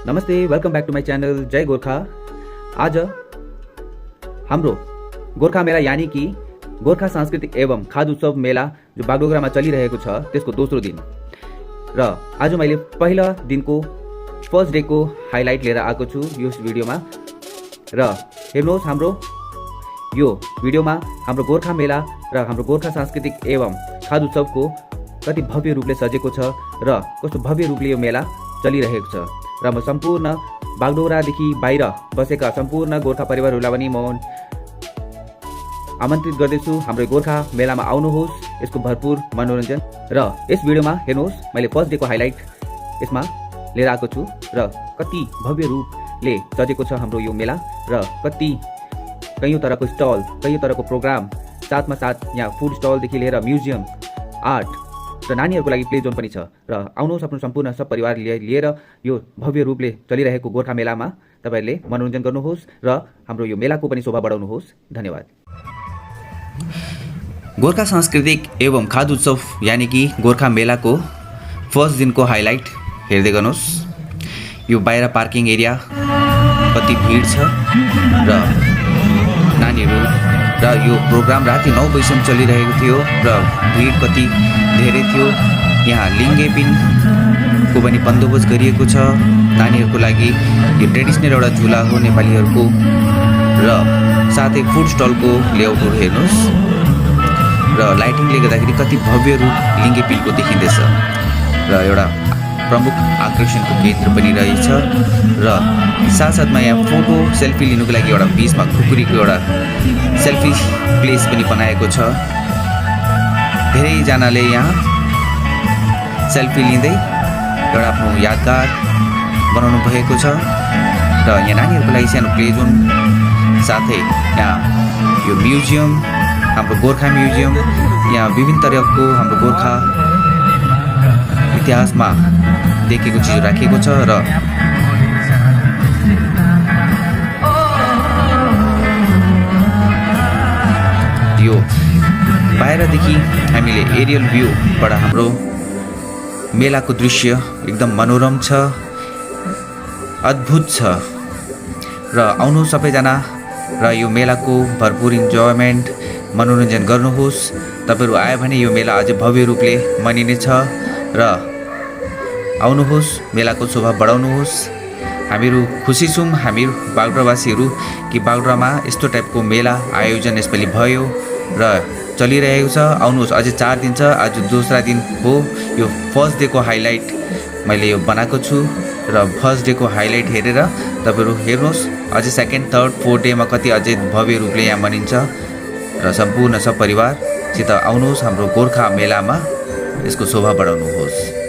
नमस्ते, welcome back to my channel Jai Gorkha. आज हाम्रो गोर्खा मेला यानी कि गोर्खा सांस्कृतिक एवं खाद्य उत्सव मेला जो बागडोगरामा चलिरहेको छ त्यसको दोस्रो दिन र आज मैले पहिला दिनको फर्स्ट डे को हाइलाइट लिएर आएको छु यो भिडियोमा। र हेर्नुहोस्, हाम्रो यो भिडियोमा हाम्रो गोर्खा मेला र हाम्रो गोर्खा सांस्कृतिक एवं खाद्य उत्सवको कति भव्य रूपले सजेको छ र कस्तो भव्य रूपले यो मेला चलिरहेको छ। र म सम्पूर्ण बागडोगरादेखि बाहिर बसेका सम्पूर्ण गोर्खा परिवारहरूलाई पनि म आमन्त्रित गर्दैछु हाम्रो गोर्खा मेलामा आउनुहोस्, यसको भरपूर मनोरञ्जन। र यस भिडियोमा हेर्नुहोस्, मैले फर्स्ट डेको हाइलाइट यसमा लिएर आएको छु र कति भव्य रूपले सजेको छ हाम्रो यो मेला र कति कैयौँ तरहको स्टल, कैयौँ तरहको प्रोग्राम, साथमा साथ यहाँ फुड स्टलदेखि लिएर म्युजियम, आर्ट र नानीहरूको लागि प्ले जोन पनि छ। र आउनुहोस्, आफ्नो सम्पूर्ण सब परिवार लिएर यो भव्य रूपले चलिरहेको गोर्खा मेलामा तपाईहरूले मनोरञ्जन गर्नुहोस् र हाम्रो यो मेलाको पनि शोभा बढाउनुहोस्। धन्यवाद। गोर्खा सांस्कृतिक एवं खाद्य उत्सव यानी कि गोर्खा मेलाको फर्स्ट दिनको हाइलाइट हेर्दै गर्नुहोस्। यो बाहिर पार्किङ एरिया कति भिड छ र नानीहरू र यो प्रोग्राम राति 9 बजीसम्म चलिरहेको थियो र भिड कति धेरै थियो। यहाँ लिङ्गेपिनको पनि बन्दोबस्त गरिएको छ नानीहरूको लागि। यो ट्रेडिसनल एउटा झुला हो नेपालीहरूको र साथै फुड स्टलको लेआउटहरू हेर्नुहोस् र लाइटिङले गर्दाखेरि कति भव्य रूप लिङ्गेपिनको देखिँदैछ र एउटा प्रमुख आकर्षणको केन्द्र पनि रहेछ। र साथसाथमा यहाँ फोटो सेल्फी लिनुको लागि एउटा बिचमा खुकुरीको एउटा सेल्फी प्लेस पनि बनाएको छ। धेरैजनाले यहाँ सेल्फी लिँदै एउटा आफ्नो यादगार बनाउनु भएको छ। र यहाँ नानीहरूको लागि सानो प्ले जोन, साथै यहाँ यो म्युजियम, हाम्रो गोर्खा म्युजियम, यहाँ विभिन्न तरहको हाम्रो गोर्खा इतिहासमा देखेको चिज राखिएको छ। र यो बाहिरदेखि हामीले एरियल भ्यूबाट हाम्रो मेलाको दृश्य एकदम मनोरम छ, अद्भुत छ। र आउनु सबैजना र यो मेलाको भरपूर इन्जोयमेन्ट मनोरञ्जन गर्नुहोस्। तपाईहरू आयो भने यो मेला अझै भव्य रूपले मनिनेछ र आउनुहोस्, मेलाको शोभा बढाउनुहोस्। हामीहरू खुसी छौँ, हामीहरू बागडोगरावासीहरू, कि बागडोगरामा यस्तो टाइपको मेला आयोजन यसपालि भयो र चलिरहेको छ। आउनुहोस्, अझै 4 दिन छ, आज दोस्रा दिन हो। यो फर्स्ट डेको हाइलाइट मैले यो बनाएको छु र फर्स्ट डेको हाइलाइट हेरेर तपाईहरू हेर्नुहोस्, अझै सेकेन्ड, थर्ड, फोर्थ डेमा कति अझै भव्य रूपले यहाँ मनिन्छ। र सम्पूर्ण सब परिवारसित आउनुहोस् हाम्रो गोर्खा मेलामा, यसको शोभा बढाउनुहोस्।